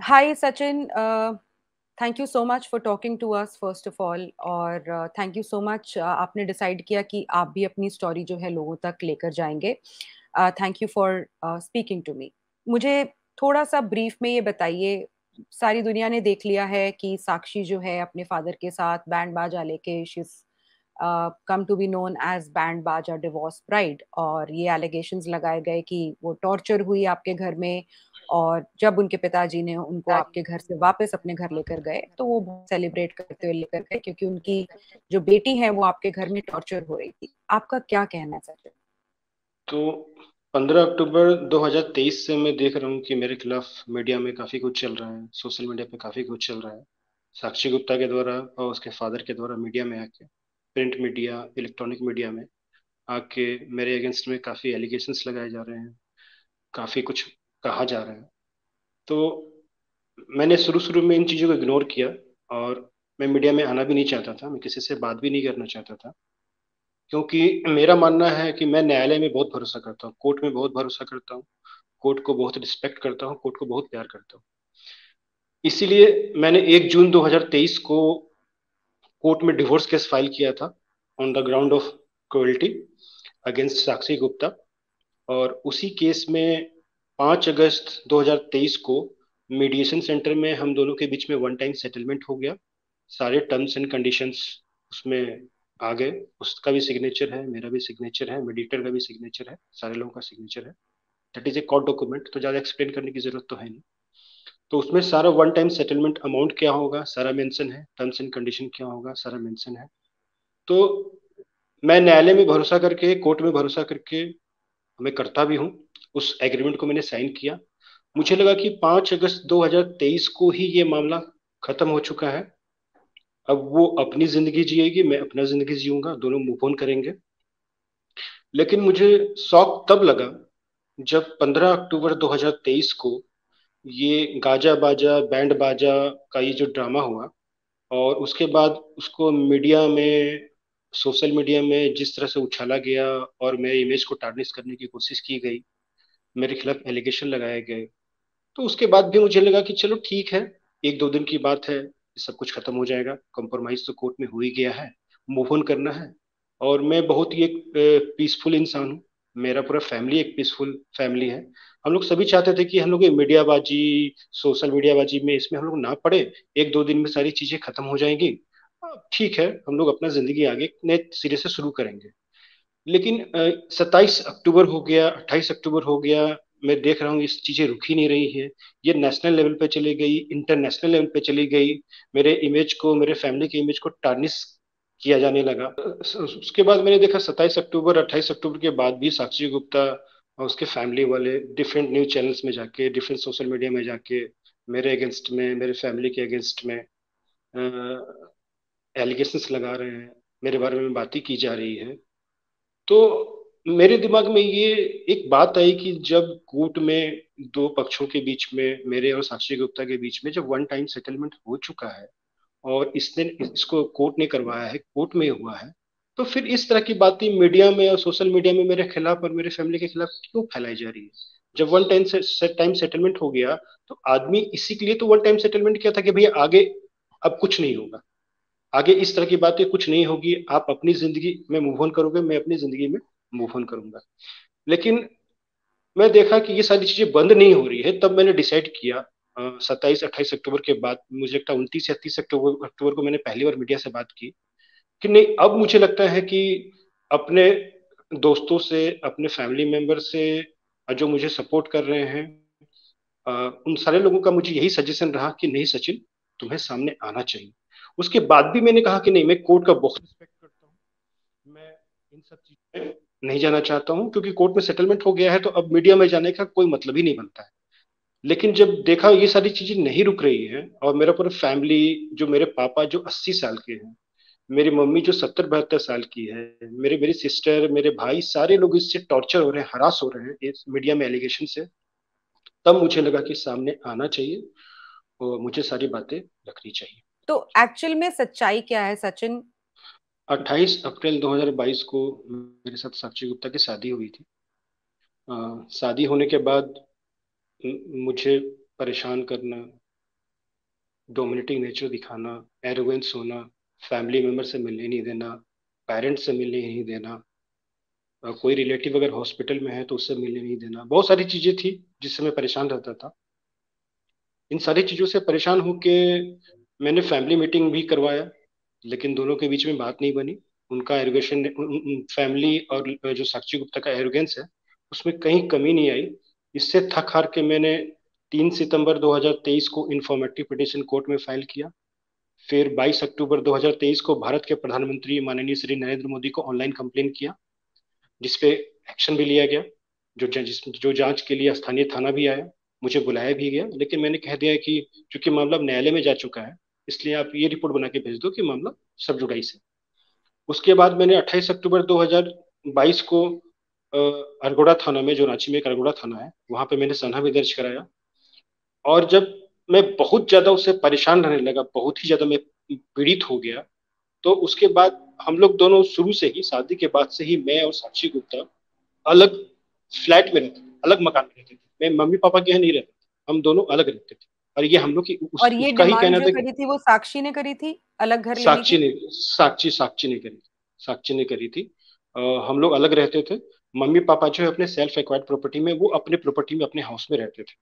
Hi Sachin, thank you so much for talking to us first of all. और thank you so much, आपने decide किया कि आप भी अपनी स्टोरी जो है लोगों तक लेकर जाएंगे। Thank you for speaking to me. मुझे थोड़ा सा ब्रीफ में ये बताइए। सारी दुनिया ने देख लिया है कि साक्षी जो है अपने फादर के साथ बैंड बाजा लेके she come to be known as band baaja divorce bride, और ये एलिगेशंस लगाए गए कि वो टॉर्चर हुई आपके घर में। और जब उनके पिताजी ने उनको आपके घर से वापस अपने घर लेकर गए तो वो बहुत सेलिब्रेट करते हुए लेकर गए, क्योंकि उनकी जो बेटी है वो आपके घर में टॉर्चर हो रही थी। आपका क्या कहना है सचिन? तो 15 अक्टूबर 2023 से मैं देख रहा हूँ कि मेरे खिलाफ मीडिया में काफी कुछ चल रहा है, सोशल मीडिया पे काफी कुछ चल रहा है। साक्षी गुप्ता के द्वारा और उसके फादर के द्वारा मीडिया में आके, प्रिंट मीडिया, इलेक्ट्रॉनिक मीडिया में आके मेरे अगेंस्ट में काफी एलिगेशंस लगाए जा रहे हैं, काफी कुछ कहा जा रहा है। तो मैंने शुरू शुरू में इन चीजों को इग्नोर किया, और मैं मीडिया में आना भी नहीं चाहता था, मैं किसी से बात भी नहीं करना चाहता था। क्योंकि मेरा मानना है कि मैं न्यायालय में बहुत भरोसा करता हूँ, कोर्ट में बहुत भरोसा करता हूँ, कोर्ट को बहुत रिस्पेक्ट करता हूँ, कोर्ट को बहुत प्यार करता हूँ। इसीलिए मैंने 1 जून 2023 को कोर्ट में डिवोर्स केस फाइल किया था, on the ground of cruelty against Sakshi Gupta. और उसी केस में 5 अगस्त 2023 को मीडिएशन सेंटर में हम दोनों के बीच में वन टाइम सेटलमेंट हो गया। सारे टर्म्स एंड कंडीशंस उसमें आ गए। उसका भी सिग्नेचर है, मेरा भी सिग्नेचर है, मेडिएटर का भी सिग्नेचर है, सारे लोगों का सिग्नेचर है। That is a court document, तो ज़्यादा एक्सप्लेन करने की जरूरत तो है नहीं। तो उसमें सारा वन टाइम सेटलमेंट अमाउंट क्या होगा सारा मेंशन है, टर्म्स एंड कंडीशन क्या होगा सारा मेंशन है। तो मैं न्यायालय में भरोसा करके, कोर्ट में भरोसा करके मैं करता भी हूँ। उस एग्रीमेंट को मैंने साइन किया। मुझे लगा कि 5 अगस्त 2023 को ही ये मामला खत्म हो चुका है। अब वो अपनी जिंदगी जिएगी, मैं अपना जिंदगी जीऊंगा, दोनों मूव ऑन करेंगे। लेकिन मुझे शौक तब लगा जब 15 अक्टूबर 2023 को ये गाजा बाजा बैंड बाजा का ये जो ड्रामा हुआ, और उसके बाद उसको मीडिया में, सोशल मीडिया में जिस तरह से उछाला गया और मेरे इमेज को टार्निश करने की कोशिश की गई, मेरे खिलाफ एलिगेशन लगाए गए। तो उसके बाद भी मुझे लगा कि चलो ठीक है, 1-2 दिन की बात है, सब कुछ खत्म हो जाएगा, कंप्रोमाइज तो कोर्ट में हो ही गया है, मूव ऑन करना है। और मैं बहुत ही एक पीसफुल इंसान हूँ, मेरा पूरा फैमिली एक पीसफुल फैमिली है। हम लोग सभी चाहते थे कि हम लोग ये मीडियाबाजी, सोशल मीडियाबाजी में इसमें हम लोग ना पड़े, 1-2 दिन में सारी चीजें खत्म हो जाएंगी। ठीक है, हम लोग अपना जिंदगी आगे नए सिरे से शुरू करेंगे। लेकिन 27 अक्टूबर हो गया, 28 अक्टूबर हो गया, मैं देख रहा हूँ इस चीजें रुक ही नहीं रही है। ये नेशनल लेवल पे चली गई, इंटरनेशनल लेवल पे चली गई, मेरे इमेज को, मेरे फैमिली के इमेज को टार्निश किया जाने लगा। उसके बाद मैंने देखा 27 अक्टूबर, 28 अक्टूबर के बाद भी साक्षी गुप्ता और उसके फैमिली वाले डिफरेंट न्यूज चैनल्स में जाके, डिफरेंट सोशल मीडिया में जाके मेरे अगेंस्ट में, मेरे फैमिली के अगेंस्ट में एलिगेशंस लगा रहे हैं, मेरे बारे में बातें की जा रही है। तो मेरे दिमाग में ये एक बात आई कि जब कोर्ट में दो पक्षों के बीच में, मेरे और साक्षी गुप्ता के बीच में जब वन टाइम सेटलमेंट हो चुका है, और इसने इसको कोर्ट ने करवाया है, कोर्ट में हुआ है, तो फिर इस तरह की बातें मीडिया में और सोशल मीडिया में मेरे खिलाफ और मेरे फैमिली के खिलाफ क्यों फैलाई जा रही है? जब वन टाइम टाइम सेटलमेंट हो गया, तो आदमी इसी के लिए तो वन टाइम सेटलमेंट किया था कि भैया आगे अब कुछ नहीं होगा, आगे इस तरह की बातें कुछ नहीं होगी, आप अपनी जिंदगी में मूव ऑन करोगे, मैं अपनी जिंदगी में मूव ऑन करूंगा। लेकिन मैं देखा कि ये सारी चीजें बंद नहीं हो रही है, तब मैंने डिसाइड किया। 27-28 अक्टूबर के बाद, मुझे लगता है 29 या 30 अक्टूबर अक्टूबर को मैंने पहली बार मीडिया से बात की कि नहीं, अब मुझे लगता है कि अपने दोस्तों से, अपने फैमिली मेंबर से, जो मुझे सपोर्ट कर रहे हैं, अ, उन सारे लोगों का मुझे यही सजेशन रहा कि नहीं सचिन, तुम्हें सामने आना चाहिए। उसके बाद भी मैंने कहा कि नहीं, मैं कोर्ट का बहुत रिस्पेक्ट करता हूँ, मैं इन सब चीजों में नहीं जाना चाहता हूँ, क्योंकि कोर्ट में सेटलमेंट हो गया है तो अब मीडिया में जाने का कोई मतलब ही नहीं बनता है। लेकिन जब देखा ये सारी चीजें नहीं रुक रही है, और मेरा पूरा फैमिली, जो मेरे पापा जो 80 साल के हैं, मेरी मम्मी जो 70-72 साल की है, मेरे मेरी सिस्टर, मेरे भाई, सारे लोग इससे टॉर्चर हो रहे हैं, हरास हो रहे हैं इस मीडिया में एलिगेशन से। तब मुझे लगा कि सामने आना चाहिए और मुझे सारी बातें रखनी चाहिए। तो एक्चुअल में सच्चाई क्या है सचिन? 28 अप्रैल 2022 को मेरे साथ साक्षी गुप्ता की शादी हुई थी। शादी होने के बाद मुझे परेशान करना, डोमिनेटिंग नेचर दिखाना, एरोगेंस होना, फैमिली मेंबर से मिलने नहीं देना, पेरेंट्स से मिलने नहीं देना, कोई रिलेटिव अगर हॉस्पिटल में है तो उससे मिलने नहीं देना, बहुत सारी चीजें थी जिससे मैं परेशान रहता था। इन सारी चीजों से परेशान होके मैंने फैमिली मीटिंग भी करवाया, लेकिन दोनों के बीच में बात नहीं बनी। उनका एरोगेशन, फैमिली और जो साक्षी गुप्ता का एरोगेंस है उसमें कहीं कमी नहीं आई। इससे थक हार के मैंने 3 सितंबर 2023 को इंफॉर्मेटिव पिटीशन कोर्ट में फाइल किया। फिर 22 अक्टूबर 2023 को भारत के प्रधानमंत्री माननीय श्री नरेंद्र मोदी को ऑनलाइन कंप्लेन किया, जिसपे एक्शन भी लिया गया। जो जांच के लिए स्थानीय थाना भी आया, मुझे बुलाया भी गया, लेकिन मैंने कह दिया कि चूंकि मामला अब न्यायालय में जा चुका है, इसलिए आप ये रिपोर्ट बना के भेज दो कि मामला सब जुडाई से। उसके बाद मैंने 28 अक्टूबर 2022 को अरगोड़ा थाना में, जो रांची में एक अरगोड़ा थाना है, वहां पे मैंने सनहा भी दर्ज कराया। और जब मैं बहुत ज्यादा उससे परेशान रहने लगा, बहुत ही ज्यादा मैं पीड़ित हो गया, तो उसके बाद हम लोग दोनों शुरू से ही, शादी के बाद से ही, मैं और साक्षी गुप्ता अलग फ्लैट में रहते थे, अलग मकान में रहते थे। मैं मम्मी पापा के यहाँ नहीं रहता था, हम दोनों अलग रहते थे। और ये हम लोग की और ये उसका ही डिमांड कहना जो था कि करी थी वो साक्षी ने करी थी, अलग घर लेने साक्षी की? ने साक्षी ने करी, साक्षी ने करी थी। हम लोग अलग रहते थे। मम्मी पापा जो है अपने सेल्फ एक्वायर्ड प्रॉपर्टी में, वो अपने प्रॉपर्टी में अपने हाउस में रहते थे।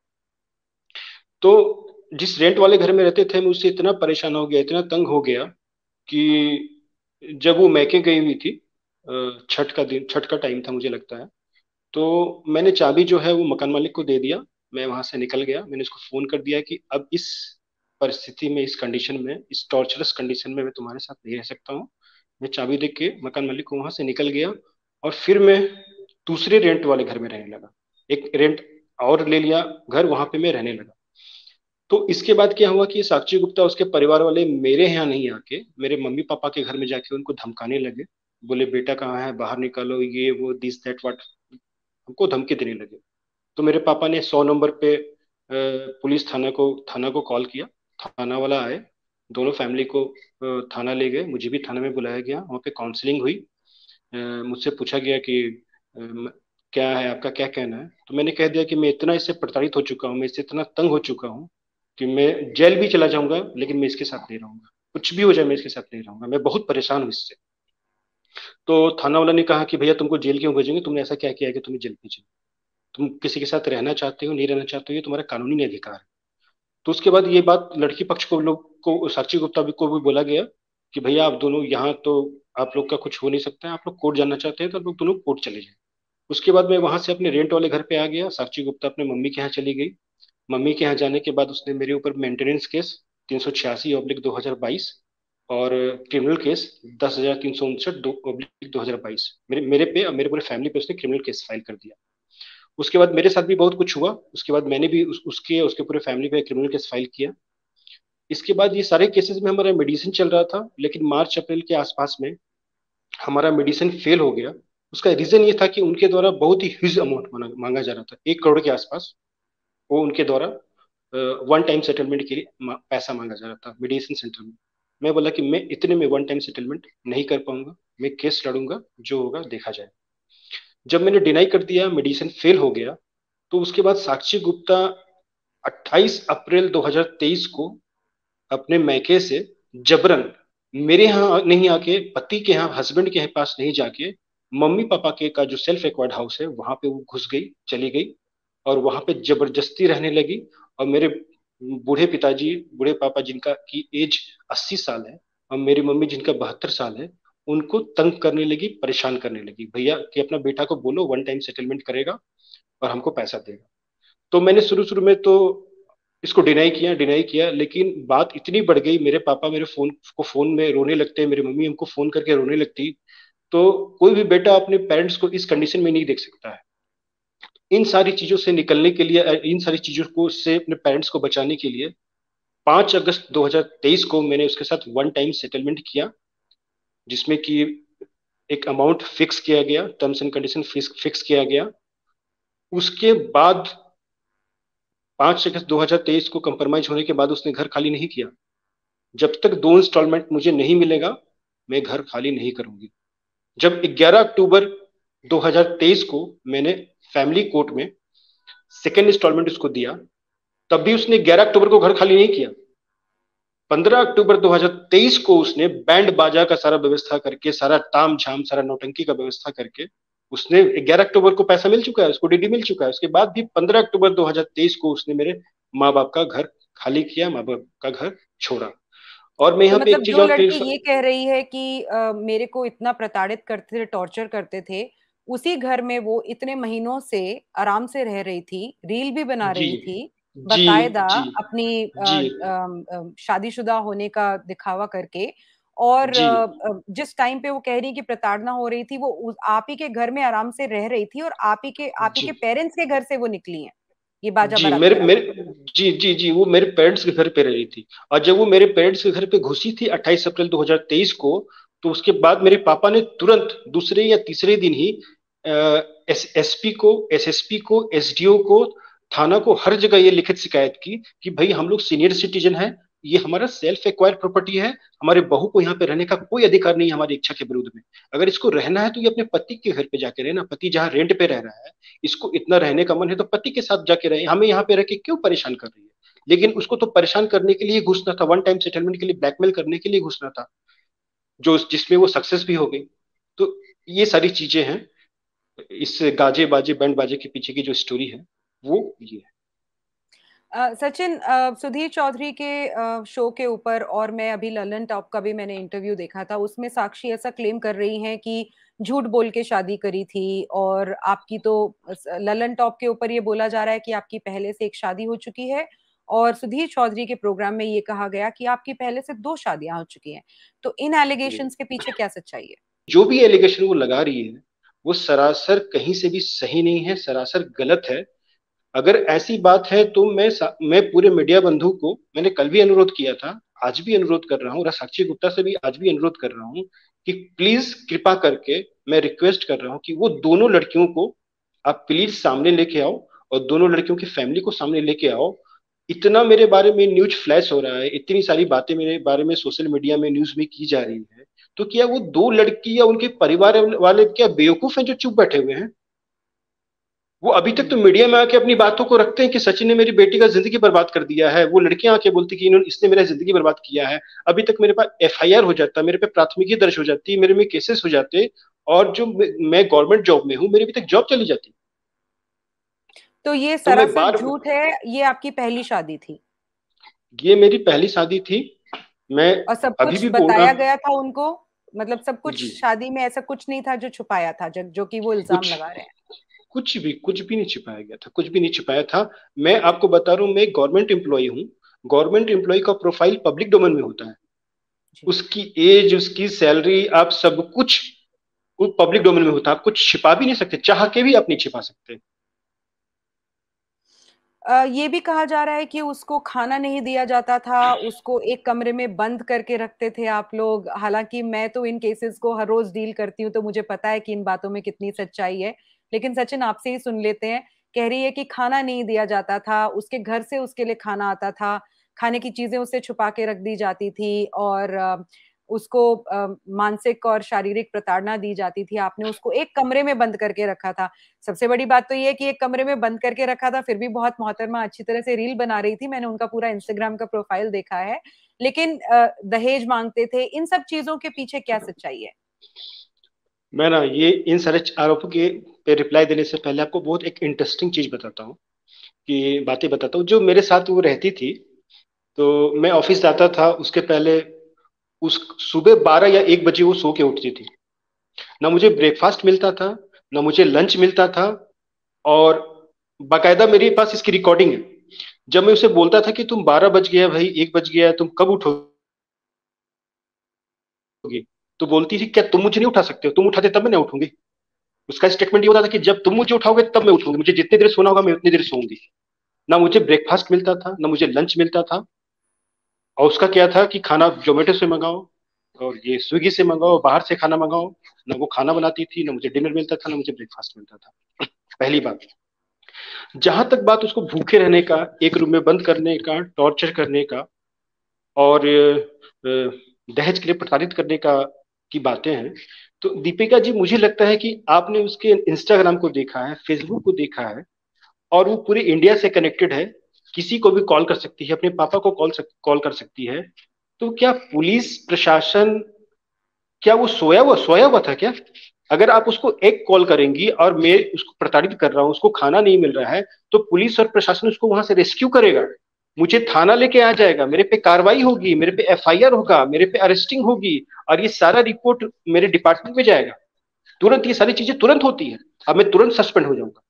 तो जिस रेंट वाले घर में रहते थे, मैं उससे इतना परेशान हो गया, इतना तंग हो गया कि जब वो मैके गई हुई थी, छठ का दिन, छठ का टाइम था मुझे लगता है, तो मैंने चाबी जो है वो मकान मालिक को दे दिया। मैं वहां से निकल गया, मैंने उसको फोन कर दिया कि अब इस परिस्थिति में, इस कंडीशन में, इस टॉर्चरस कंडीशन में मैं तुम्हारे साथ नहीं रह सकता हूँ। मैं चाबी दे के मकान मालिक को वहां से निकल गया। और फिर मैं दूसरे रेंट वाले घर में रहने लगा। एक रेंट और ले लिया घर, वहां पे मैं रहने लगा। तो इसके बाद क्या हुआ कि साक्षी गुप्ता, उसके परिवार वाले मेरे यहाँ नहीं आके मेरे मम्मी पापा के घर में जाके उनको धमकाने लगे। बोले बेटा कहाँ है, बाहर निकालो, ये वो, दिस दैट वाट, हमको धमकी देने लगे। तो मेरे पापा ने 100 नंबर पे पुलिस थाना को कॉल किया। थाना वाला आए, दोनों फैमिली को थाना ले गए, मुझे भी थाना में बुलाया गया। वहाँ पे काउंसलिंग हुई। मुझसे पूछा गया कि क्या है आपका, क्या कहना है। तो मैंने कह दिया कि मैं इतना इससे प्रताड़ित हो चुका हूँ, मैं इससे इतना तंग हो चुका हूँ कि मैं जेल भी चला जाऊंगा, लेकिन मैं इसके साथ नहीं रहूंगा। कुछ भी हो जाए, मैं इसके साथ नहीं रहूंगा, मैं बहुत परेशान हूँ इससे। तो थाना वाला ने कहा कि भैया तुमको जेल क्यों भेजेंगे, तुमने ऐसा क्या किया है कि तुम्हें जेल भेजेंगे? तुम किसी के साथ रहना चाहते हो, नहीं रहना चाहते हो, ये तुम्हारा कानूनी अधिकार है। तो उसके बाद ये बात लड़की पक्ष को, लोग को, साक्षी गुप्ता को भी बोला गया कि भैया आप दोनों यहाँ तो, आप लोग का कुछ हो नहीं सकता है, आप लोग कोर्ट जाना चाहते हैं तो आप लोग दोनों कोर्ट चले जाए। उसके बाद मैं वहां से अपने रेंट वाले घर पे आ गया। साक्षी गुप्ता अपने मम्मी के यहाँ चली गई। मम्मी के यहाँ जाने के बाद उसने मेरे ऊपर मेंटेनेंस केस 386/2022 और क्रिमिनल केस 10,359/2022, मेरे मेरे पे और मेरे पूरे फैमिली पे उसने क्रिमिनल केस फाइल कर दिया। उसके बाद मेरे साथ भी बहुत कुछ हुआ। उसके बाद मैंने भी उसके पूरे फैमिली पे क्रिमिनल केस फाइल किया। इसके बाद ये सारे केसेस में हमारा मेडिसिन चल रहा था, लेकिन मार्च अप्रैल के आसपास में हमारा मेडिसिन फेल हो गया। उसका रीजन ये था कि उनके द्वारा बहुत ही ह्यूज अमाउंट मांगा जा रहा था, 1 करोड़ के आसपास। वो उनके द्वारा वन टाइम सेटलमेंट के लिए पैसा मांगा जा रहा था मेडिसिन सेंटर में। मैं बोला कि मैं इतने में वन टाइम सेटलमेंट नहीं कर पाऊंगा, मैं केस लड़ूंगा, जो होगा देखा जाए। जब मैंने डिनाई कर दिया, मेडिसिन फेल हो गया, तो उसके बाद साक्षी गुप्ता 28 अप्रैल 2023 को अपने मैके से जबरन, मेरे यहाँ नहीं आके, पति के यहाँ, हस्बैंड के पास नहीं जाके, मम्मी पापा के का जो सेल्फ एक्वायर्ड हाउस है वहां पे वो घुस गई, चली गई, और वहां पे जबरदस्ती रहने लगी। और मेरे बूढ़े पिताजी, बूढ़े पापा जिनका की एज 80 साल है, और मेरी मम्मी जिनका 72 साल है, उनको तंग करने लगी, परेशान करने लगी, भैया कि अपना बेटा को बोलो वन टाइम सेटलमेंट करेगा और हमको पैसा देगा। तो मैंने शुरू शुरू में तो इसको डिनाई किया, लेकिन बात इतनी बढ़ गई, मेरे पापा मेरे फोन में रोने लगते, मेरी मम्मी हमको फोन करके रोने लगती। तो कोई भी बेटा अपने पेरेंट्स को इस कंडीशन में नहीं देख सकता है। इन सारी चीजों से निकलने के लिए, इन सारी चीजों को से अपने पेरेंट्स को बचाने के लिए 5 अगस्त 2023 को मैंने उसके साथ वन टाइम सेटलमेंट किया, जिसमें कि एक अमाउंट फिक्स किया गया, टर्म्स एंड कंडीशन फिक्स किया गया। उसके बाद 5 अगस्त 2023 को कंप्रोमाइज होने के बाद उसने घर खाली नहीं किया। जब तक 2 इंस्टॉलमेंट मुझे नहीं मिलेगा, मैं घर खाली नहीं करूंगी। जब 11 अक्टूबर 2023 को मैंने फैमिली कोर्ट में सेकेंड इंस्टॉलमेंट उसको दिया, तब भी उसने 11 अक्टूबर को घर खाली नहीं किया। 15 अक्टूबर 2023 को उसने बैंड बाजा का सारा व्यवस्था करके, सारा ताम झाम, सारा नौटंकी का व्यवस्था करके, उसने 11 अक्टूबर को पैसा मिल चुका है, उसको डीडी मिल चुका है। उसके बाद भी 15 अक्टूबर 2023 को उसने मेरे माँ बाप का घर खाली किया, माँ बाप का घर छोड़ा। और मैं तो यहाँ पे मतलब एक चीज जो और लड़की क्लियर। ये कह रही है कि मेरे को इतना प्रताड़ित करते थे, टॉर्चर करते थे, उसी घर में वो इतने महीनों से आराम से रह रही थी, रील भी बना जी रही थी, जी बकायदा जी अपनी जी शादीशुदा होने का दिखावा करके। और जी जिस टाइम पे वो कह रही कि प्रताड़ना हो रही थी, वो आप ही के घर में आराम से रह रही थी, और आप ही के जी पेरेंट्स के घर से वो निकली हैं ये बाजा जी बारात मेरे करा के। मेरे जी जी जी, वो मेरे पेरेंट्स के घर पे रह रही थी। और जब वो मेरे पेरेंट्स के घर पे घुसी थी 28 अप्रैल 2023 को, तो उसके बाद मेरे पापा ने तुरंत दूसरे या तीसरे दिन ही एसएसपी को, एसएसपी को, एसडीओ को, थाना को, हर जगह ये लिखित शिकायत की कि भाई हम लोग सीनियर सिटीजन हैं, ये हमारा सेल्फ एक्वायर्ड प्रॉपर्टी है, हमारे बहू को यहाँ पे रहने का कोई अधिकार नहीं है हमारी इच्छा के विरुद्ध में। अगर इसको रहना है तो ये अपने पति के घर पे जाके रहे ना, पति जहाँ रेंट पे रह रहा है, इसको इतना रहने का मन है तो पति के साथ जाके रहे, हमें यहाँ पे रह के क्यों परेशान कर रही है। लेकिन उसको तो परेशान करने के लिए घुसना था, वन टाइम सेटलमेंट के लिए, ब्लैकमेल करने के लिए घुसना था, जो जिसमें वो सक्सेस भी हो गई। तो ये सारी चीजें हैं, इस गाजे बाजे बैंड बाजे के पीछे की जो स्टोरी है वो ये है। सचिन, सुधीर चौधरी के शो के ऊपर, और मैं अभी ललन टॉप का भी मैंने इंटरव्यू देखा था, उसमें साक्षी ऐसा क्लेम कर रही हैं कि झूठ बोल के शादी करी थी। और आपकी तो ललन टॉप के ऊपर ये बोला जा रहा है कि आपकी पहले से एक शादी हो चुकी है, और सुधीर चौधरी के प्रोग्राम में ये कहा गया कि आपकी पहले से दो शादियां हो चुकी हैं। तो इन एलिगेशंस के पीछे क्या सच्चाई है? जो भी एलिगेशन वो लगा रही है वो सरासर कहीं से भी सही नहीं है, सरासर गलत है। अगर ऐसी बात है तो मैं पूरे मीडिया बंधु को मैंने कल भी अनुरोध किया था, आज भी अनुरोध कर रहा हूँ, और साक्षी गुप्ता से भी आज भी अनुरोध कर रहा हूँ कि प्लीज कृपा करके मैं रिक्वेस्ट कर रहा हूँ कि वो दोनों लड़कियों को आप प्लीज सामने लेके आओ, और दोनों लड़कियों की फैमिली को सामने लेके आओ। इतना मेरे बारे में न्यूज फ्लैश हो रहा है, इतनी सारी बातें मेरे बारे में सोशल मीडिया में न्यूज में की जा रही है, तो क्या वो दो लड़की या उनके परिवार वाले क्या बेवकूफ हैं जो चुप बैठे हुए हैं? वो अभी तक तो हम्म। मीडिया में आके अपनी बातों को रखते हैं कि सचिन ने मेरी बेटी का जिंदगी बर्बाद कर दिया है, वो लड़कियां आके बोलती कि इन्होंने इसने मेरा जिंदगी बर्बाद किया है। अभी तक मेरे पास एफआईआर हो जाता, मेरे पे प्राथमिकी दर्ज हो जाती, मेरे में केसेस हो जाते, और जो मैं गवर्नमेंट जॉब में हूँ, मेरी अभी तक जॉब चली जाती। तो ये तो मैं सरासर बार झूठ है, ये आपकी पहली शादी थी? ये मेरी पहली शादी थी। मैं और सब अभी कुछ भी बोल रहा। बताया गया था उनको? मतलब सब कुछ जी। शादी में ऐसा कुछ नहीं था जो छुपाया था, जो कि वो इल्जाम कुछ लगा रहे हैं? कुछ भी नहीं छिपाया गया था, कुछ भी नहीं छिपाया था। मैं आपको बता रहा हूँ, मैं गवर्नमेंट एम्प्लॉय हूँ। गवर्नमेंट एम्प्लॉय का प्रोफाइल पब्लिक डोमेन में होता है। जी। उसकी एज, उसकी सैलरी, आप सब कुछ वो पब्लिक डोमेन में होता है। आप कुछ छिपा भी नहीं सकते, चाह के भी आप नहीं छिपा सकते। ये भी कहा जा रहा है कि उसको खाना नहीं दिया जाता था, उसको एक कमरे में बंद करके रखते थे आप लोग। हालांकि मैं तो इन केसेस को हर रोज डील करती हूँ, तो मुझे पता है कि इन बातों में कितनी सच्चाई है। लेकिन सचिन, आपसे ही सुन लेते हैं। कह रही है कि खाना नहीं दिया जाता था, उसके घर से उसके लिए खाना आता था, खाने की चीजें उससे छुपा के रख दी जाती थी, और उसको मानसिक और शारीरिक प्रताड़ना दी जाती थी। आपने उसको एक कमरे में बंद करके रखा था। सबसे बड़ी बात तो ये है कि एक कमरे में बंद करके रखा था, फिर भी बहुत मोहतरमा अच्छी तरह से रील बना रही थी, मैंने उनका पूरा इंस्टाग्राम का प्रोफाइल देखा है। लेकिन दहेज मांगते थे, इन सब चीजों के पीछे क्या सच्चाई है? मैं ना ये इन सारे आरोपों के पे रिप्लाई देने से पहले आपको बहुत एक इंटरेस्टिंग चीज बताता हूँ, कि बातें बताता हूँ जो मेरे साथ वो रहती थी। तो मैं ऑफिस जाता था, उसके पहले उस सुबह 12 या 1 बजे वो सो के उठती थी। ना मुझे ब्रेकफास्ट मिलता था, ना मुझे लंच मिलता था। और बाकायदा मेरे पास इसकी रिकॉर्डिंग है। जब मैं उसे बोलता था कि तुम 12 बज गया भाई, 1 बज गया, तुम कब उठोगे, तो बोलती थी क्या तुम मुझे नहीं उठा सकते हो, तुम उठाते तब मैं नहीं उठूंगी। उसका स्टेटमेंट ये होता था कि जब तुम मुझे उठाओगे तब मैं उठूंगी, मुझे जितनी देर सोना होगा मैं उतनी देर सोऊंगी। ना मुझे ब्रेकफास्ट मिलता था, ना मुझे लंच मिलता था। और उसका क्या था कि खाना जोमेटो से मंगाओ, और ये स्विगी से मंगाओ, बाहर से खाना मंगाओ। ना वो खाना बनाती थी, ना मुझे डिनर मिलता था, ना मुझे ब्रेकफास्ट मिलता था। पहली बात। जहां तक बात उसको भूखे रहने का, एक रूम में बंद करने का, टॉर्चर करने का, और दहेज के लिए प्रताड़ित करने का की बातें हैं, तो दीपिका जी मुझे लगता है कि आपने उसके इंस्टाग्राम को देखा है, फेसबुक को देखा है, और वो पूरे इंडिया से कनेक्टेड है। किसी को भी कॉल कर सकती है, अपने पापा को कॉल कर सकती है। तो क्या पुलिस प्रशासन, क्या वो सोया हुआ था क्या? अगर आप उसको एक कॉल करेंगी और मैं उसको प्रताड़ित कर रहा हूँ, उसको खाना नहीं मिल रहा है, तो पुलिस और प्रशासन उसको वहां से रेस्क्यू करेगा, मुझे थाना लेके आ जाएगा, मेरे पे कार्रवाई होगी, मेरे पे एफआईआर होगा, मेरे पे अरेस्टिंग होगी, और ये सारा रिपोर्ट मेरे डिपार्टमेंट में जाएगा। तुरंत ये सारी चीजें तुरंत होती है। अब मैं तुरंत सस्पेंड हो जाऊंगा,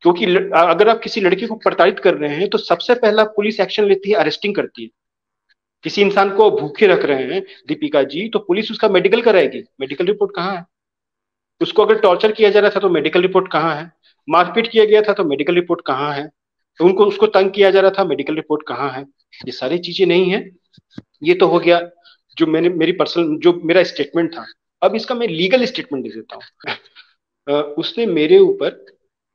क्योंकि अगर आप किसी लड़की को प्रताड़ित कर रहे हैं तो सबसे पहला पुलिस एक्शन लेती है, अरेस्टिंग करती है। किसी इंसान को भूखे रख रहे हैं दीपिका जी, तो पुलिस उसका मेडिकल कराएगी, मेडिकल रिपोर्ट कहाँ है? उसको अगर टॉर्चर किया जा रहा था तो मेडिकल रिपोर्ट कहाँ है? मारपीट किया गया था तो मेडिकल रिपोर्ट कहाँ है? तो उनको उसको तंग किया जा रहा था, मेडिकल रिपोर्ट कहाँ है? ये सारी चीजें नहीं है। ये तो हो गया जो मैंने मेरी पर्सनल जो मेरा स्टेटमेंट था। अब इसका मैं लीगल स्टेटमेंट दे देता हूँ। उसने मेरे ऊपर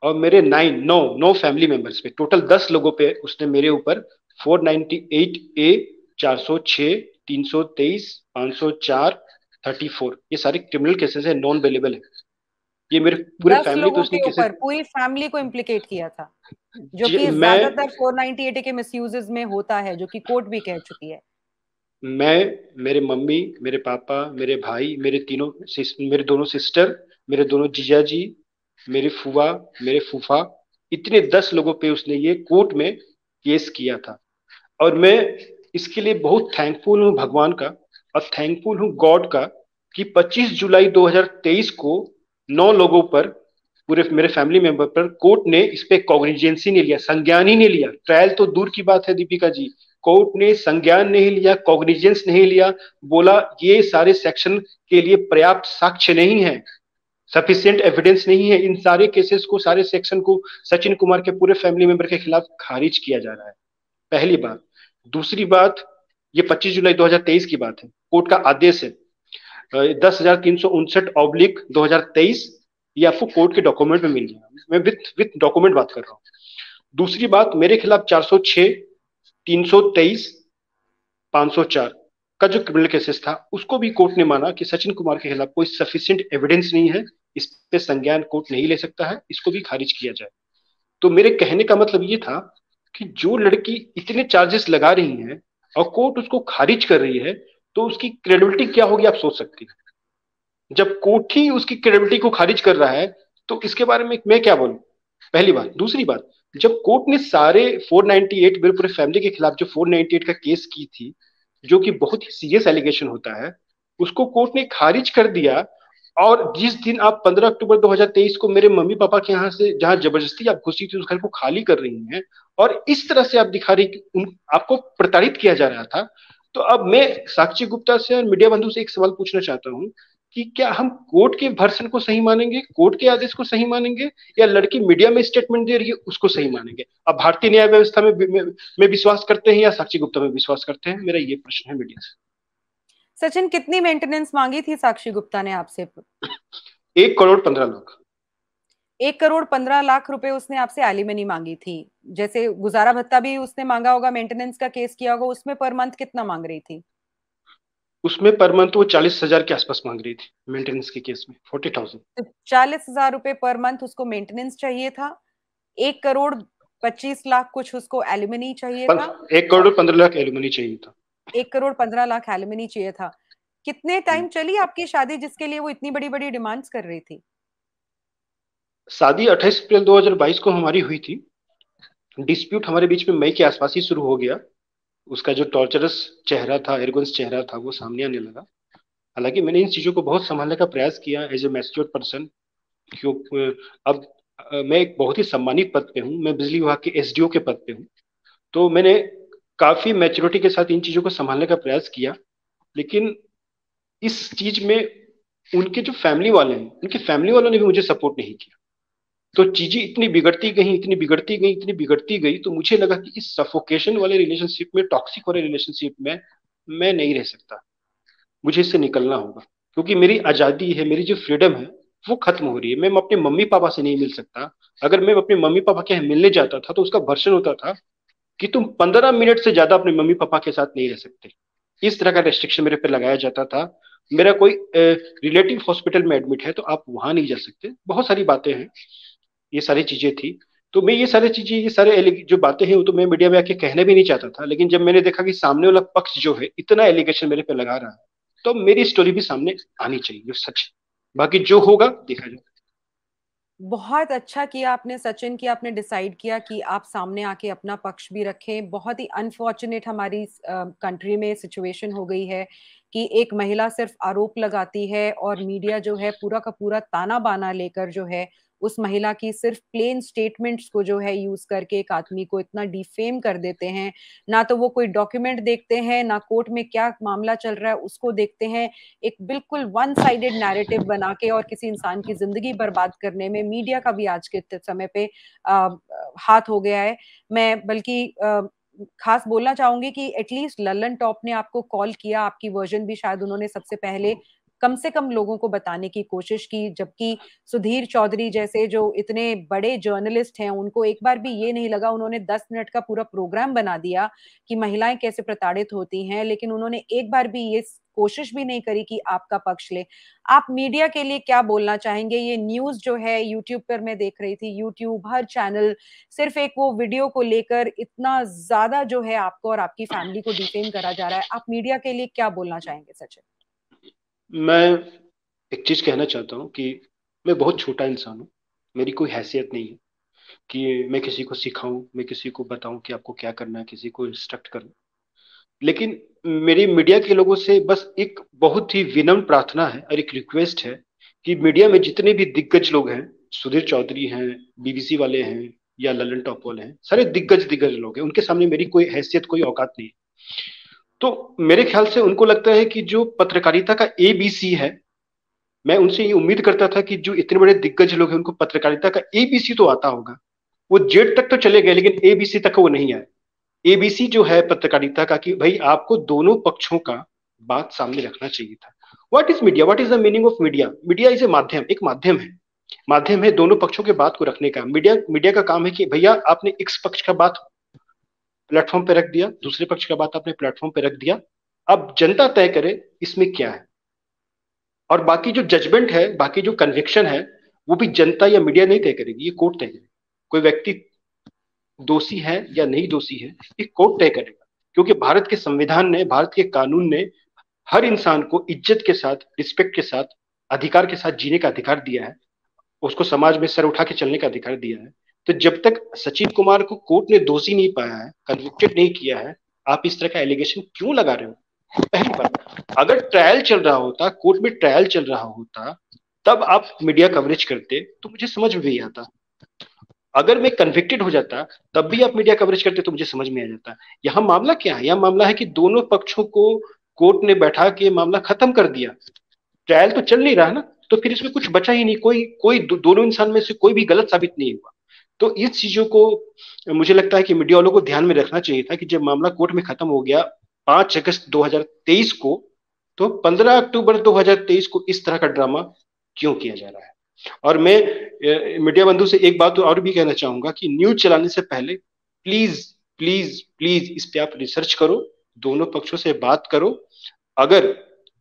और मेरे नौ नौ फैमिली मेंबर्स पे, टोटल 10 लोगों पे उसने मेरे ऊपर 498A, 406, 323, 504, 34, ये सारे क्रिमिनल केसेस है, नॉन अवेलेबल है। ये मेरे पूरे 10 फैमिली पे लोगों उसने के केसेस। ऊपर पूरी फैमिली को इम्प्लीकेट किया था, जो जी, कि ज्यादातर 498 के मिसयूजेस में होता है, जो कि कोर्ट भी कह चुकी है। मैं, मेरे मम्मी, मेरे पापा, मेरे भाई, मेरे दोनों सिस्टर, मेरे दोनों जीजा जी, मेरे फूफा, मेरे फूफा, इतने 10 लोगों पे उसने ये कोर्ट में केस किया था। और मैं इसके लिए बहुत थैंकफुल हूँ भगवान का, और थैंकफुल हूँ गॉड का, कि 25 जुलाई 2023 को 9 लोगों पर, पूरे मेरे फैमिली मेंबर पर कोर्ट ने इस पे कॉग्निजेंसी नहीं लिया, संज्ञान ही नहीं लिया। ट्रायल तो दूर की बात है दीपिका जी, कोर्ट ने संज्ञान नहीं लिया, कॉग्निजेंस नहीं लिया। बोला ये सारे सेक्शन के लिए पर्याप्त साक्ष्य नहीं है, सफिशिएंट एविडेंस नहीं है, इन सारे केसेस को, सारे सेक्शन को सचिन कुमार के पूरे फैमिली मेंबर के खिलाफ खारिज किया जा रहा है। पहली बात। दूसरी बात, ये 25 जुलाई 2023 की बात है, कोर्ट का आदेश है 10,359/2023। ये आपको कोर्ट के डॉक्यूमेंट में मिल जाएगा, मैं विथ डॉक्यूमेंट बात कर रहा हूँ। दूसरी बात, मेरे खिलाफ 406, 323, 504 का जो क्रिमिनल केसेस था, उसको भी कोर्ट ने माना कि सचिन कुमार के खिलाफ कोई सफिशिएंट एविडेंस नहीं है, इस पे संज्ञान कोर्ट नहीं ले सकता है, इसको भी खारिज किया जाए। तो मेरे कहने का मतलब ये था कि जो लड़की इतने चार्जेस लगा रही है और कोर्ट उसको खारिज कर रही है, तो उसकी क्रेडिबिलिटी क्या होगी आप सोच सकती हैं। जब कोर्ट ही उसकी क्रेडिबिलिटी को खारिज कर रहा है, तो इसके बारे में मैं क्या बोलूं? पहली बात। दूसरी बात, जब कोर्ट ने सारे 498, मेरे पूरे फैमिली के खिलाफ जो 498 का केस की थी, जो कि बहुत ही सीरियस एलिगेशन होता है, उसको कोर्ट ने खारिज कर दिया। और जिस दिन आप 15 अक्टूबर 2023 को मेरे मम्मी पापा के यहाँ से जहां जबरदस्ती आप घुसी थी, उस घर को खाली कर रही हैं, और इस तरह से आप दिखा रही कि आपको प्रताड़ित किया जा रहा था, तो अब मैं साक्षी गुप्ता से और मीडिया बंधु से एक सवाल पूछना चाहता हूँ कि क्या हम कोर्ट के वर्सन को सही मानेंगे, कोर्ट के आदेश को सही मानेंगे, या लड़की मीडिया में स्टेटमेंट दे रही है उसको सही मानेंगे? अब भारतीय न्याय व्यवस्था में विश्वास करते हैं या साक्षी गुप्ता में विश्वास करते हैं? मेरा ये प्रश्न है मीडिया से। सचिन, कितनी मेंटेनेंस मांगी थी साक्षी गुप्ता ने आपसे? 1,15,00,000। 1,15 लाख रुपए उसने आपसे एलिमनी मांगी थी। जैसे गुजारा भत्ता भी उसने मांगा होगा, मेंटेनेंस का केस किया होगा, उसमें पर मंथ कितना मांग रही थी? उसमें पर मंथ वो 40,000 के आसपास मांग रही थी, मेंटेनेंस के केस में 40,000। तो 40,000 रुपए पर मंथ उसको मेंटेनेंस चाहिए था। 1,25 लाख कुछ उसको एलिमनी चाहिए था। 1,15,00,000 एलिमनी चाहिए था। 1,15 लाख एलिमनी चाहिए था। कितने टाइम चली आपकी शादी जिसके लिए वो इतनी बड़ी बड़ी डिमांड्स कर रही थी? शादी 28 अप्रैल 2022 को हमारी हुई थी। डिस्प्यूट हमारे बीच में मई के आसपास ही शुरू हो गया। उसका जो टॉर्चरस चेहरा था, एरोगेंस चेहरा था, वो सामने आने लगा। हालांकि मैंने इन चीजों को बहुत संभालने का प्रयास किया एज ए मैच्योर पर्सन, क्यों। अब मैं एक बहुत ही सम्मानित पद पे हूँ, मैं बिजली विभाग के एसडीओ के पद पे हूँ। तो मैंने काफी मैच्योरिटी के साथ इन चीजों को संभालने का प्रयास किया। लेकिन इस चीज में उनके जो फैमिली वाले हैं, उनके फैमिली वालों ने भी मुझे सपोर्ट नहीं किया। तो चीजें इतनी बिगड़ती गई, इतनी बिगड़ती गई, इतनी बिगड़ती गई, तो मुझे लगा कि इस सफोकेशन वाले रिलेशनशिप में, टॉक्सिक वाले रिलेशनशिप में मैं नहीं रह सकता, मुझे इससे निकलना होगा। क्योंकि मेरी आजादी है, मेरी जो फ्रीडम है, वो खत्म हो रही है। मैं अपने मम्मी पापा से नहीं मिल सकता। अगर मैं अपने मम्मी पापा के यहाँ मिलने जाता था तो उसका वर्षन होता था कि तुम 15 मिनट से ज्यादा अपने मम्मी पापा के साथ नहीं रह सकते। इस तरह का रेस्ट्रिक्शन मेरे पे लगाया जाता था। मेरा कोई रिलेटिव हॉस्पिटल में एडमिट है तो आप वहां नहीं जा सकते, बहुत सारी बातें हैं, ये सारी चीजें थी। तो मैं ये सारी चीजें, ये सारे जो बातें हैं वो तो मैं मीडिया में आके कहना भी नहीं चाहता था, लेकिन जब मैंने देखा कि सामने वाला पक्ष जो है इतना एलिगेशन मेरे पे लगा रहा है, तो मेरी स्टोरी भी सामने आनी चाहिए जो सच है। बाकी जो होगा देखा जाएगा। बहुत अच्छा किया आपने सचिन, कि आपने डिसाइड किया कि आप सामने आके अपना पक्ष भी रखें। बहुत ही अनफॉर्चुनेट हमारी कंट्री में सिचुएशन हो गई है कि एक महिला सिर्फ आरोप लगाती है और मीडिया जो है पूरा का पूरा ताना बाना लेकर जो है उस महिला की सिर्फ प्लेन स्टेटमेंट्स को जो है यूज करके एक आदमी को इतना डिफेम कर देते हैं। ना तो वो कोई डॉक्यूमेंट देखते हैं, ना कोर्ट में क्या मामला चल रहा है उसको देखते हैं। एक बिल्कुल वन साइडेड नैरेटिव बना के और किसी इंसान की जिंदगी बर्बाद करने में मीडिया का भी आज के समय पे आ, हाथ हो गया है। मैं बल्कि खास बोलना चाहूंगी कि एटलीस्ट लल्लन टॉप ने आपको कॉल किया, आपकी वर्जन भी शायद उन्होंने सबसे पहले कम से कम लोगों को बताने की कोशिश की, जबकि सुधीर चौधरी जैसे जो इतने बड़े जर्नलिस्ट हैं उनको एक बार भी ये नहीं लगा। उन्होंने 10 मिनट का पूरा प्रोग्राम बना दिया कि महिलाएं कैसे प्रताड़ित होती हैं, लेकिन उन्होंने एक बार भी ये कोशिश भी नहीं करी कि आपका पक्ष ले। आप मीडिया के लिए क्या बोलना चाहेंगे? ये न्यूज जो है यूट्यूब पर मैं देख रही थी, यूट्यूब हर चैनल सिर्फ एक वो वीडियो को लेकर इतना ज्यादा जो है आपको और आपकी फैमिली को डिफेम करा जा रहा है। आप मीडिया के लिए क्या बोलना चाहेंगे सचिन? मैं एक चीज कहना चाहता हूँ कि मैं बहुत छोटा इंसान हूँ, मेरी कोई हैसियत नहीं है कि मैं किसी को सिखाऊं, मैं किसी को बताऊं कि आपको क्या करना है, किसी को इंस्ट्रक्ट करूं। लेकिन मेरी मीडिया के लोगों से बस एक बहुत ही विनम्र प्रार्थना है और एक रिक्वेस्ट है कि मीडिया में जितने भी दिग्गज लोग हैं, सुधीर चौधरी हैं, बीबीसी वाले हैं, या ललन टॉप वाले हैं, सारे दिग्गज दिग्गज लोग हैं, उनके सामने मेरी कोई हैसियत, कोई औकात नहीं है। तो मेरे ख्याल से उनको लगता है कि जो पत्रकारिता का एबीसी है, मैं उनसे ये उम्मीद करता था कि जो इतने बड़े दिग्गज लोग हैं उनको पत्रकारिता का एबीसी तो आता होगा। वो जेड तक तो चले गए लेकिन एबीसी तक वो नहीं आए। एबीसी जो है पत्रकारिता का, कि भाई आपको दोनों पक्षों का बात सामने रखना चाहिए था। What is media, what is the meaning of media? Media is a माध्यम, एक माध्यम है। माध्यम है दोनों पक्षों के बात को रखने का। मीडिया मीडिया का काम है कि भैया आपने एक पक्ष का बात प्लेटफॉर्म पे रख दिया, दूसरे पक्ष का बात आपने प्लेटफॉर्म पे रख दिया, अब जनता तय करे इसमें क्या है। और बाकी जो जजमेंट है, बाकी जो कन्विक्शन है, वो भी जनता या मीडिया नहीं तय करेगी, ये कोर्ट तय करेगी। कोई व्यक्ति दोषी है या नहीं दोषी है, ये कोर्ट तय करेगा। क्योंकि भारत के संविधान ने, भारत के कानून ने हर इंसान को इज्जत के साथ, रिस्पेक्ट के साथ, अधिकार के साथ जीने का अधिकार दिया है, उसको समाज में सर उठा के चलने का अधिकार दिया है। तो जब तक सचिन कुमार को कोर्ट ने दोषी नहीं पाया है, कन्विक्टेड नहीं किया है, आप इस तरह का एलिगेशन क्यों लगा रहे हो? पहली बात, अगर ट्रायल चल रहा होता, कोर्ट में ट्रायल चल रहा होता, तब आप मीडिया कवरेज करते तो मुझे समझ में भी आता। अगर मैं कन्विक्टेड हो जाता तब भी आप मीडिया कवरेज करते तो मुझे समझ में आ जाता। यहाँ मामला क्या है? यहाँ मामला है कि दोनों पक्षों को कोर्ट ने बैठा के मामला खत्म कर दिया, ट्रायल तो चल नहीं रहा ना, तो फिर इसमें कुछ बचा ही नहीं। कोई कोई दोनों इंसान में से कोई भी गलत साबित नहीं हुआ। तो इस चीजों को मुझे लगता है कि मीडिया वालों को ध्यान में रखना चाहिए था कि जब मामला कोर्ट में खत्म हो गया 5 अगस्त 2023 को, तो 15 अक्टूबर 2023 को इस तरह का ड्रामा क्यों किया जा रहा है? और मैं मीडिया बंधु से एक बात और भी कहना चाहूंगा कि न्यूज चलाने से पहले प्लीज प्लीज प्लीज इस पे आप रिसर्च करो, दोनों पक्षों से बात करो। अगर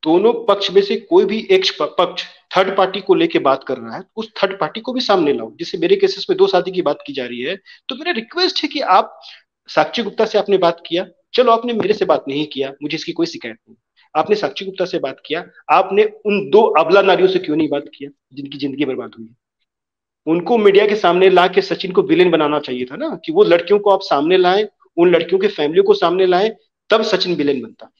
दोनों पक्ष में से कोई भी एक पक्ष थर्ड पार्टी को लेके बात कर रहा है, उस थर्ड पार्टी को भी सामने लाओ। जैसे मेरे केसेस में 2 शादी की बात की जा रही है, तो मेरा रिक्वेस्ट है कि आप, साक्षी गुप्ता से आपने बात किया, चलो आपने मेरे से बात नहीं किया, मुझे इसकी कोई शिकायत नहीं। आपने साक्षी गुप्ता से बात किया, आपने उन 2 अबला नारियों से क्यों नहीं बात किया जिनकी जिंदगी बर्बाद हुई है? उनको मीडिया के सामने ला के सचिन को विलेन बनाना चाहिए था ना, कि वो लड़कियों को आप सामने लाएं, उन लड़कियों के फैमिली को सामने लाएं, तब सचिन विलेन बनता।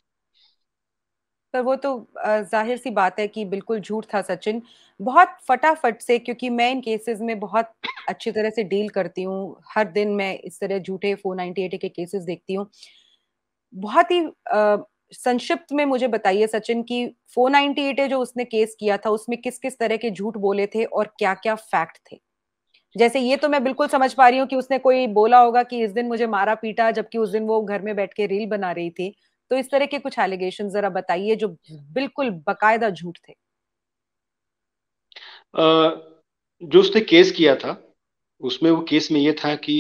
पर वो तो जाहिर सी बात है कि बिल्कुल झूठ था सचिन। बहुत फटाफट से, क्योंकि मैं इन केसेस में बहुत अच्छी तरह से डील करती हूँ, हर दिन मैं इस तरह झूठे 498 के केसेस देखती हूँ। बहुत ही संक्षिप्त में मुझे बताइए सचिन कि 498 जो उसने केस किया था उसमें किस किस तरह के झूठ बोले थे और क्या क्या फैक्ट थे। जैसे ये तो मैं बिल्कुल समझ पा रही हूँ कि उसने कोई बोला होगा कि इस दिन मुझे मारा पीटा, जबकि उस दिन वो घर में बैठ के रील बना रही थी। तो इस तरह के कुछ एलिगेशन जरा बताइए जो बिल्कुल बकायदा झूठ थे। जो उसने केस किया था, उसमें वो केस में ये था कि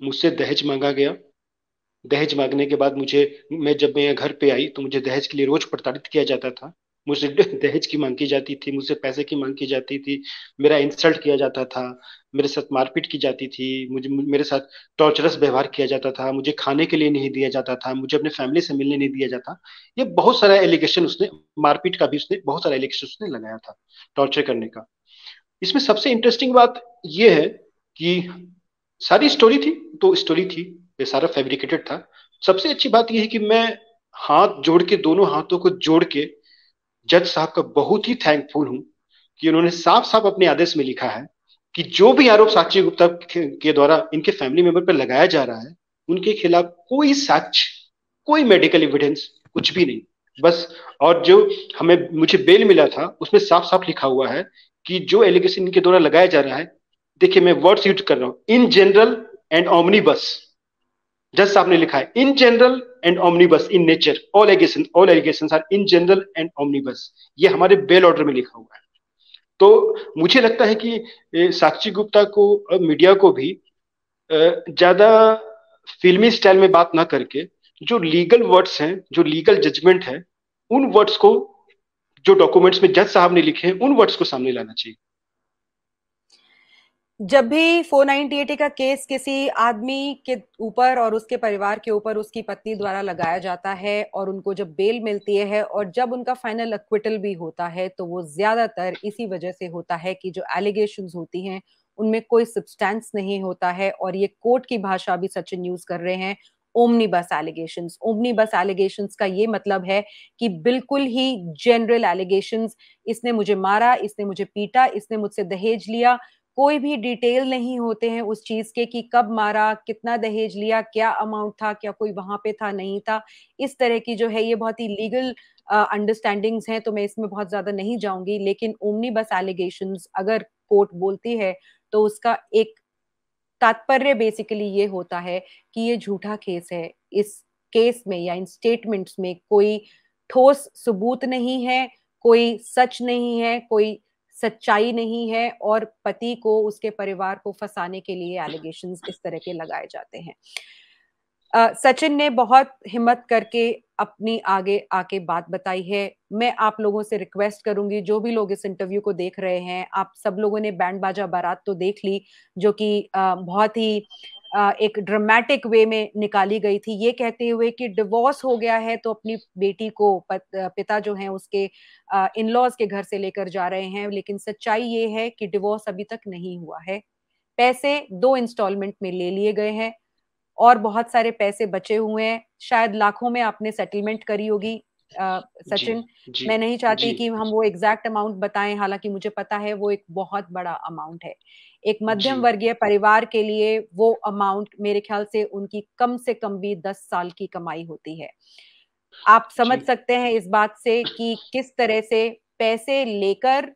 मुझसे दहेज मांगा गया। दहेज मांगने के बाद मुझे, जब मैं घर पे आई तो मुझे दहेज के लिए रोज प्रताड़ित किया जाता था। मुझसे दहेज की मांग की जाती थी, मुझसे पैसे की मांग की जाती थी, मेरा इंसल्ट किया जाता था। मेरे साथ मारपीट की जाती थी, मुझे मेरे साथ टॉर्चरस व्यवहार किया जाता था, मुझे खाने के लिए नहीं दिया जाता था, मुझे अपने फैमिली से मिलने नहीं दिया जाता। ये बहुत सारा एलिगेशन उसने, मारपीट का भी उसने बहुत सारा एलिगेशन उसने लगाया था, टॉर्चर करने का। इसमें सबसे इंटरेस्टिंग बात ये है कि सारी स्टोरी थी, तो स्टोरी थी, ये सारा फैब्रिकेटेड था। सबसे अच्छी बात यह है कि मैं हाथ जोड़ के, दोनों हाथों को जोड़ के जज साहब का बहुत ही थैंकफुल हूं कि उन्होंने साफ साफ अपने आदेश में लिखा है कि जो भी आरोप साक्षी गुप्ता के द्वारा इनके फैमिली मेंबर पर लगाया जा रहा है, उनके खिलाफ कोई साक्ष्य, कोई मेडिकल एविडेंस, कुछ भी नहीं। बस, और जो हमें मुझे बेल मिला था उसमें साफ साफ लिखा हुआ है कि जो एलिगेशन इनके द्वारा लगाया जा रहा है, देखिए मैं वर्ड्स यूज कर रहा हूं, इन जनरल एंड ऑमनीबस। जज साहब ने लिखा है in general and omnibus in nature, all allegation are in general and omnibus. ये हमारे बेल ऑर्डर में लिखा हुआ है। तो मुझे लगता है कि साक्षी गुप्ता को, मीडिया को भी ज्यादा फिल्मी स्टाइल में बात ना करके, जो लीगल वर्ड्स हैं, जो लीगल जजमेंट है, उन वर्ड्स को, जो डॉक्यूमेंट्स में जज साहब ने लिखे हैं, उन वर्ड्स को सामने लाना चाहिए। जब भी 498 का केस किसी आदमी के ऊपर और उसके परिवार के ऊपर उसकी पत्नी द्वारा लगाया जाता है और उनको जब बेल मिलती है और जब उनका फाइनल अक्विटल भी होता है, तो वो ज्यादातर इसी वजह से होता है कि जो एलिगेशंस होती हैं उनमें कोई सब्सटेंस नहीं होता है। और ये कोर्ट की भाषा भी सचिन यूज कर रहे हैं, ओमनीबस एलिगेशंस। ओमनीबस एलिगेशंस का ये मतलब है कि बिल्कुल ही जनरल एलिगेशंस, इसने मुझे मारा, इसने मुझे पीटा, इसने मुझसे दहेज लिया, कोई भी डिटेल नहीं होते हैं उस चीज के कि कब मारा, कितना दहेज लिया, क्या अमाउंट था, क्या कोई वहां पे था, नहीं था। इस तरह की जो है ये बहुत ही लीगल अंडरस्टैंडिंग्स हैं, तो मैं इसमें बहुत ज्यादा नहीं जाऊंगी। लेकिन ओमनी बस एलिगेशंस अगर कोर्ट बोलती है तो उसका एक तात्पर्य बेसिकली ये होता है कि ये झूठा केस है। इस केस में या इन स्टेटमेंट्स में कोई ठोस सबूत नहीं है, कोई सच नहीं है, कोई सच्चाई नहीं है, और पति को, उसके परिवार को फंसाने के लिए एलिगेशंस इस तरह के लगाए जाते हैं। सचिन ने बहुत हिम्मत करके अपनी आगे आके बात बताई है। मैं आप लोगों से रिक्वेस्ट करूंगी, जो भी लोग इस इंटरव्यू को देख रहे हैं, आप सब लोगों ने बैंड बाजा बारात तो देख ली, जो कि बहुत ही एक ड्रामेटिक वे में निकाली गई थी, ये कहते हुए कि डिवोर्स हो गया है तो अपनी बेटी को पिता जो हैं उसके इन लॉज के घर से लेकर जा रहे हैं। लेकिन सच्चाई ये है कि डिवोर्स अभी तक नहीं हुआ है। पैसे 2 इंस्टॉलमेंट में ले लिए गए हैं और बहुत सारे पैसे बचे हुए हैं। शायद लाखों में आपने सेटलमेंट करी होगी जी सचिन। जी मैं नहीं चाहती जी कि हम वो एग्जैक्ट अमाउंट बताएं, हालांकि मुझे पता है वो एक बहुत बड़ा अमाउंट है। एक जी मध्यम वर्गीय परिवार के लिए वो अमाउंट मेरे ख्याल से कम भी 10 साल की कमाई होती है। आप समझ जी सकते हैं इस बात से कि किस तरह से पैसे लेकर,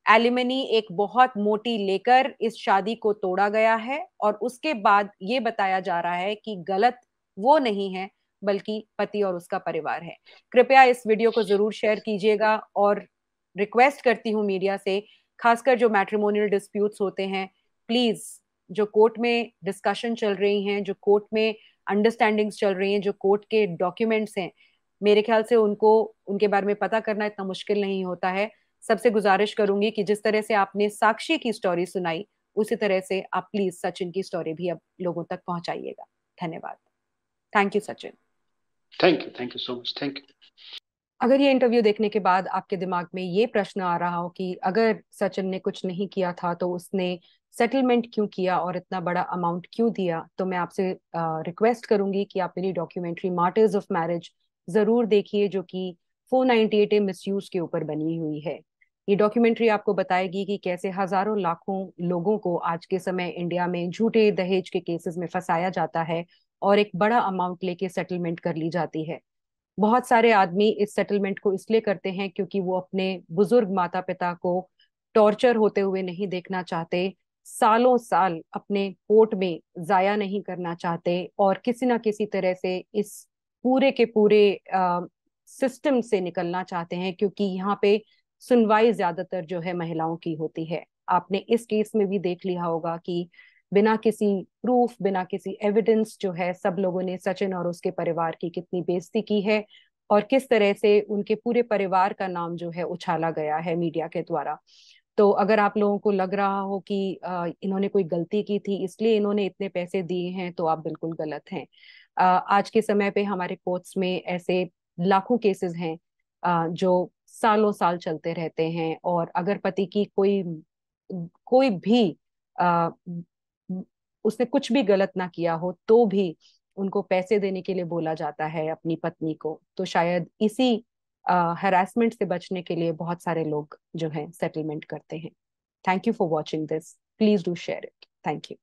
एलिमनी एक बहुत मोटी लेकर इस शादी को तोड़ा गया है। और उसके बाद ये बताया जा रहा है कि गलत वो नहीं है, बल्कि पति और उसका परिवार है। कृपया इस वीडियो को जरूर शेयर कीजिएगा और रिक्वेस्ट करती हूँ मीडिया से, खासकर जो मैट्रिमोनियल डिस्प्यूट्स होते हैं, प्लीज, जो कोर्ट में डिस्कशन चल रही हैं, जो कोर्ट में अंडरस्टैंडिंग्स चल रही हैं, जो कोर्ट के डॉक्यूमेंट्स हैं, मेरे ख्याल से उनको, उनके बारे में पता करना इतना मुश्किल नहीं होता है। सबसे गुजारिश करूंगी कि जिस तरह से आपने साक्षी की स्टोरी सुनाई, उसी तरह से आप प्लीज सचिन की स्टोरी भी अब लोगों तक पहुंचाइएगा। धन्यवाद। Thank you Sachin. Thank you so much, thank you. अगर ये इंटरव्यू देखने के बाद आपके दिमाग में ये प्रश्न आ रहा हो कि अगर सचिन ने कुछ नहीं किया था तो उसने सेटलमेंट क्यों किया और इतना बड़ा अमाउंट क्यों दिया, तो मैं आपसे रिक्वेस्ट करूंगी कि आप मेरी डॉक्यूमेंट्री मार्टर्स ऑफ मैरिज जरूर देखिए, जो कि 498 मिसयूज के ऊपर बनी हुई है। ये डॉक्यूमेंट्री आपको बताएगी कि कैसे हजारों लाखों लोगों को आज के समय इंडिया में झूठे दहेज के केसेस में फंसाया जाता है और एक बड़ा अमाउंट लेके सेटलमेंट कर ली जाती है। बहुत सारे आदमी इस सेटलमेंट को इसलिए करते हैं क्योंकि वो अपने बुजुर्ग माता पिता को टॉर्चर होते हुए नहीं देखना चाहते, सालों साल अपने कोर्ट में जाया नहीं करना चाहते, और किसी ना किसी तरह से इस पूरे के पूरे सिस्टम से निकलना चाहते हैं, क्योंकि यहाँ पे सुनवाई ज्यादातर जो है महिलाओं की होती है। आपने इस केस में भी देख लिया होगा कि बिना किसी प्रूफ, बिना किसी एविडेंस जो है, सब लोगों ने सचिन और उसके परिवार की कितनी बेइज्जती की है और किस तरह से उनके पूरे परिवार का नाम जो है उछाला गया है मीडिया के द्वारा। तो अगर आप लोगों को लग रहा हो कि इन्होंने कोई गलती की थी इसलिए इन्होंने इतने पैसे दिए हैं, तो आप बिल्कुल गलत हैं। आज के समय पे हमारे कोर्ट्स में ऐसे लाखों केसेस हैं जो सालों साल चलते रहते हैं, और अगर पति की कोई कोई भी आ, उसने कुछ भी गलत ना किया हो तो भी उनको पैसे देने के लिए बोला जाता है अपनी पत्नी को, तो शायद इसी हरासमेंट से बचने के लिए बहुत सारे लोग जो है सेटलमेंट करते हैं। Thank you for watching this, please do share it, thank you.